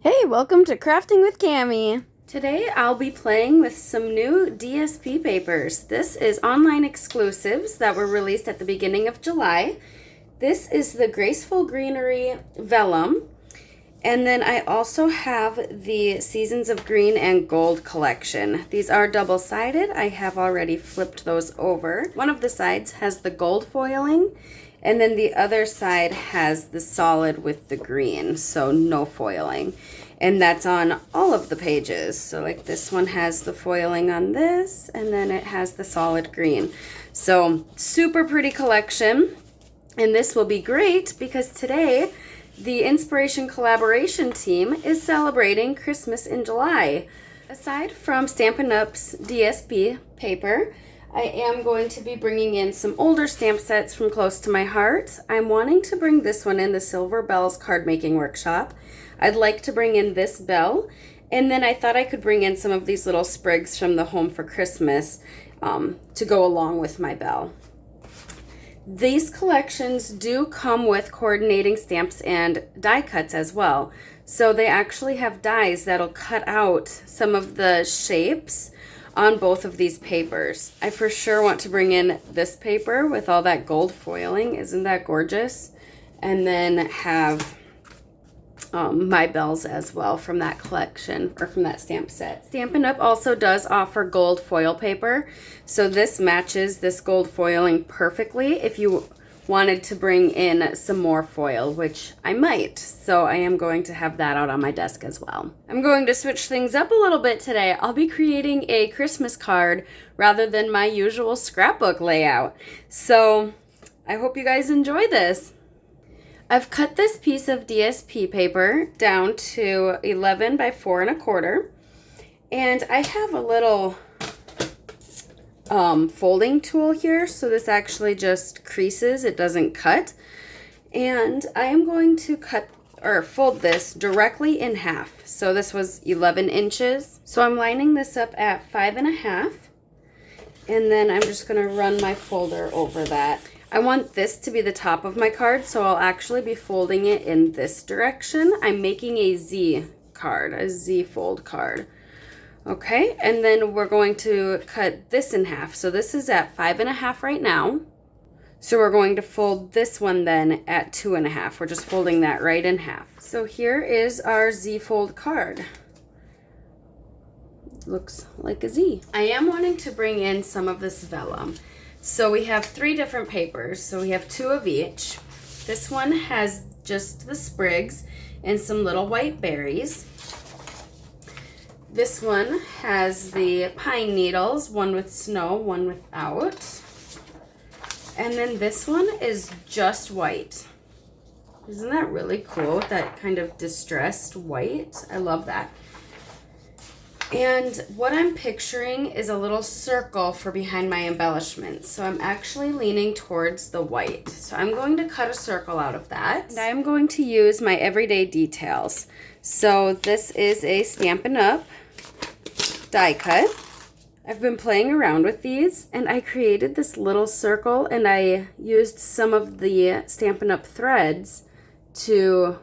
Hey, welcome to Crafting with Cami. Today I'll be playing with some new DSP papers. This is online exclusives that were released at the beginning of July. This is the Graceful Greenery Vellum. And then I also have the Seasons of Green and Gold collection. These are double-sided. I have already flipped those over. One of the sides has the gold foiling, and then the other side has the solid with the green, so no foiling. And that's on all of the pages. So like this one has the foiling on this, and then it has the solid green. So super pretty collection. And this will be great because today the Inspiration Collaboration team is celebrating Christmas in July. Aside from Stampin' Up's DSP paper, I am going to be bringing in some older stamp sets from close to my heart. I'm wanting to bring this one in, the Silver Bells card making workshop. I'd like to bring in this bell, and then I thought I could bring in some of these little sprigs from the Home for Christmas to go along with my bell. These collections do come with coordinating stamps and die cuts as well. So they actually have dies that'll cut out some of the shapes on both of these papers. I for sure want to bring in this paper with all that gold foiling. Isn't that gorgeous? And then have my bells as well from that collection, or from that stamp set. Stampin' Up also does offer gold foil paper, so this matches this gold foiling perfectly if you wanted to bring in some more foil, which I might, so I am going to have that out on my desk as well. I'm going to switch things up a little bit today. I'll be creating a Christmas card rather than my usual scrapbook layout, so I hope you guys enjoy this. I've cut this piece of DSP paper down to 11 by 4 1/4, and I have a little folding tool here, so this actually just creases, it doesn't cut. And I am going to cut or fold this directly in half. So this was 11 inches. So I'm lining this up at 5 1/2, and then I'm just gonna run my folder over that. I want this to be the top of my card, so I'll actually be folding it in this direction. I'm making a Z card, a Z fold card. Okay, and then we're going to cut this in half. So this is at 5 1/2 right now. So we're going to fold this one then at 2 1/2. We're just folding that right in half. So here is our Z fold card. Looks like a Z. I am wanting to bring in some of this vellum. So we have 3 different papers, so we have 2 of each. This one has just the sprigs and some little white berries. This one has the pine needles, one with snow, one without. And then this one is just white. Isn't that really cool with that kind of distressed white? I love that. And what I'm picturing is a little circle for behind my embellishments. So I'm actually leaning towards the white. So I'm going to cut a circle out of that. And I'm going to use my everyday details. So this is a Stampin' Up die cut. I've been playing around with these, and I created this little circle, and I used some of the Stampin' Up threads to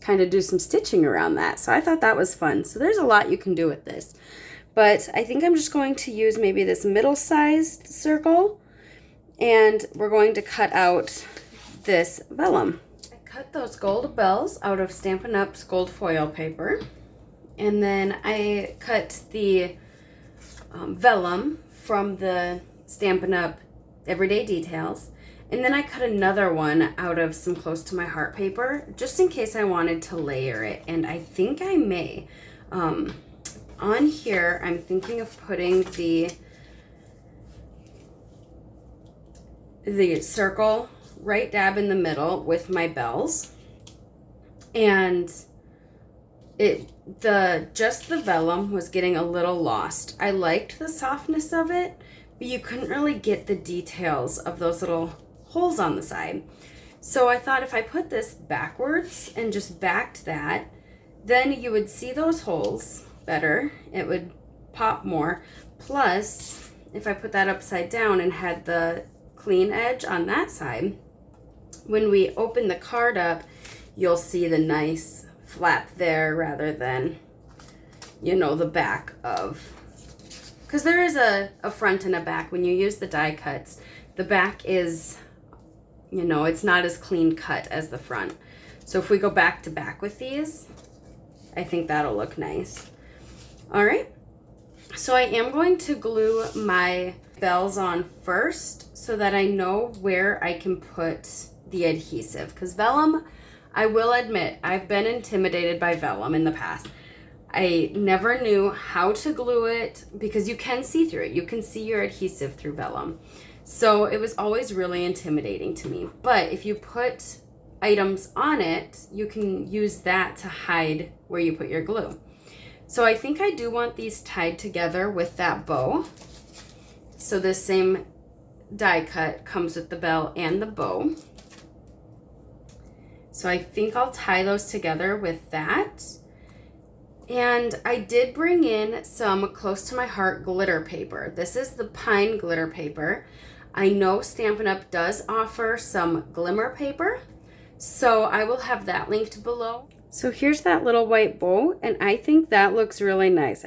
kind of do some stitching around that. So I thought that was fun. So there's a lot you can do with this. But I think I'm just going to use maybe this middle-sized circle, and we're going to cut out this vellum. I cut those gold bells out of Stampin' Up's gold foil paper, and then I cut the vellum from the Stampin' Up Everyday Details. And then I cut another one out of some Close to My Heart paper, just in case I wanted to layer it. And I think I may. On here, I'm thinking of putting the circle right dab in the middle with my bells. And just the vellum was getting a little lost. I liked the softness of it, but you couldn't really get the details of those little holes on the side. So I thought if I put this backwards and just backed that, then you would see those holes better. It would pop more. Plus, if I put that upside down and had the clean edge on that side, when we open the card up, you'll see the nice flap there rather than, you know, the back of, because there is a front and a back. When you use the die cuts, the back is, you know, it's not as clean cut as the front. So if we go back to back with these, I think that'll look nice. All right, so I am going to glue my bells on first so that I know where I can put the adhesive, because vellum, I will admit, I've been intimidated by vellum in the past. I never knew how to glue it because you can see through it. You can see your adhesive through vellum. So it was always really intimidating to me. But if you put items on it, you can use that to hide where you put your glue. So I think I do want these tied together with that bow. So this same die cut comes with the bell and the bow. So I think I'll tie those together with that. And I did bring in some close to my heart glitter paper. This is the pine glitter paper. I know Stampin' Up! Does offer some glimmer paper, so I will have that linked below. So here's that little white bow, and I think that looks really nice.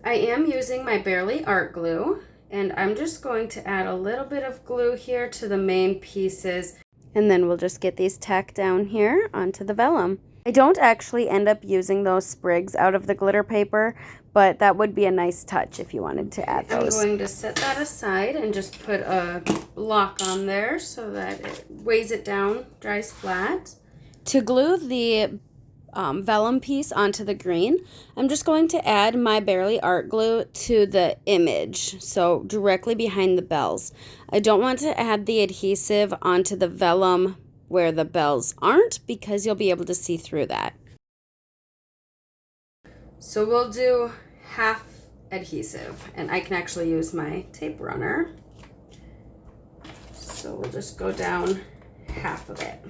I am using my Barely Art glue, and I'm just going to add a little bit of glue here to the main pieces, and then we'll just get these tacked down here onto the vellum. I don't actually end up using those sprigs out of the glitter paper, but that would be a nice touch if you wanted to add those. I'm going to set that aside and just put a block on there so that it weighs it down, dries flat. To glue the vellum piece onto the green, I'm just going to add my Barely Art glue to the image, so directly behind the bells. I don't want to add the adhesive onto the vellum where the bells aren't, because you'll be able to see through that. So we'll do half adhesive, and I can actually use my tape runner. So we'll just go down half of it.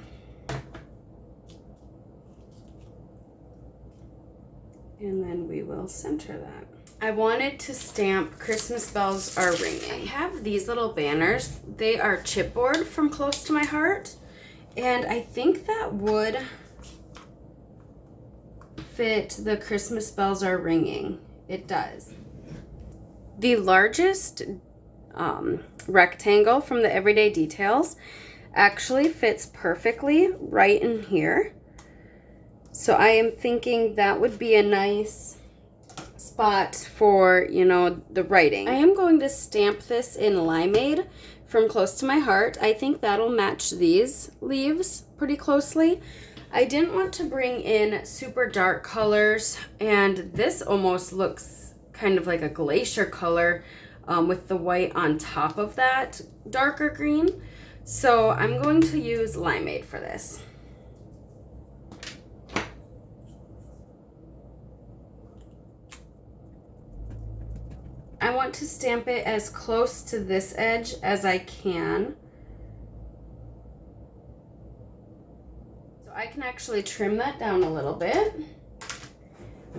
And then we will center that. I wanted to stamp Christmas Bells Are Ringing. I have these little banners. They are chipboard from Close to My Heart. And I think that would fit the Christmas Bells Are Ringing. It does. The largest rectangle from the Everyday Details actually fits perfectly right in here. So I am thinking that would be a nice spot for, you know, the writing. I am going to stamp this in Limeade from Close to My Heart. I think that'll match these leaves pretty closely. I didn't want to bring in super dark colors, and this almost looks kind of like a glacier color with the white on top of that darker green. So I'm going to use Limeade for this. I want to stamp it as close to this edge as I can. So I can actually trim that down a little bit.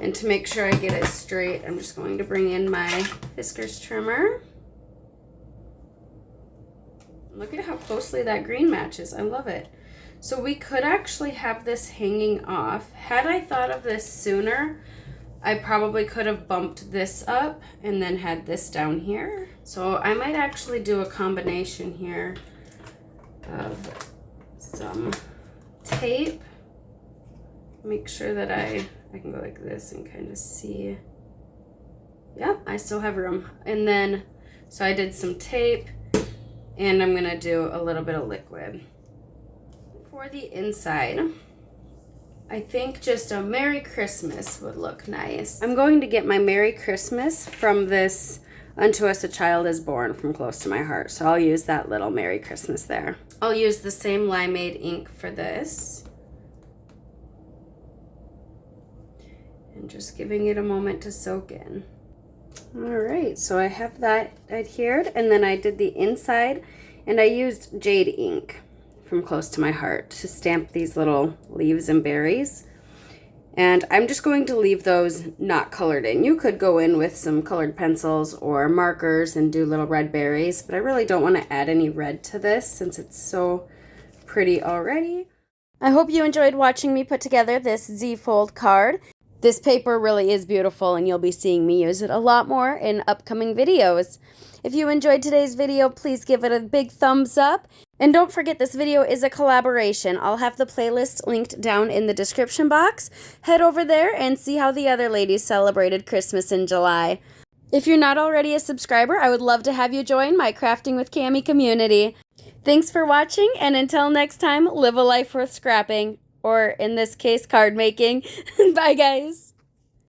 And to make sure I get it straight, I'm just going to bring in my Fiskars trimmer. Look at how closely that green matches. I love it. So we could actually have this hanging off. Had I thought of this sooner, I probably could have bumped this up and then had this down here. So I might actually do a combination here of some tape. Make sure that I can go like this and kind of see. Yep, I still have room. And then, so I did some tape, and I'm gonna do a little bit of liquid. For the inside, I think just a Merry Christmas would look nice. I'm going to get my Merry Christmas from this Unto Us a Child is Born from Close to My Heart. So I'll use that little Merry Christmas there. I'll use the same Limeade ink for this. And just giving it a moment to soak in. All right, so I have that adhered, and then I did the inside, and I used jade ink from Close to My Heart to stamp these little leaves and berries. And I'm just going to leave those not colored in. You could go in with some colored pencils or markers and do little red berries, but I really don't want to add any red to this since it's so pretty already. I hope you enjoyed watching me put together this Z-fold card. This paper really is beautiful, and you'll be seeing me use it a lot more in upcoming videos. If you enjoyed today's video, please give it a big thumbs up. And don't forget, this video is a collaboration. I'll have the playlist linked down in the description box. Head over there and see how the other ladies celebrated Christmas in July. If you're not already a subscriber, I would love to have you join my Crafting with Cami community. Thanks for watching, and until next time, live a life worth scrapping. Or, in this case, card making. Bye, guys!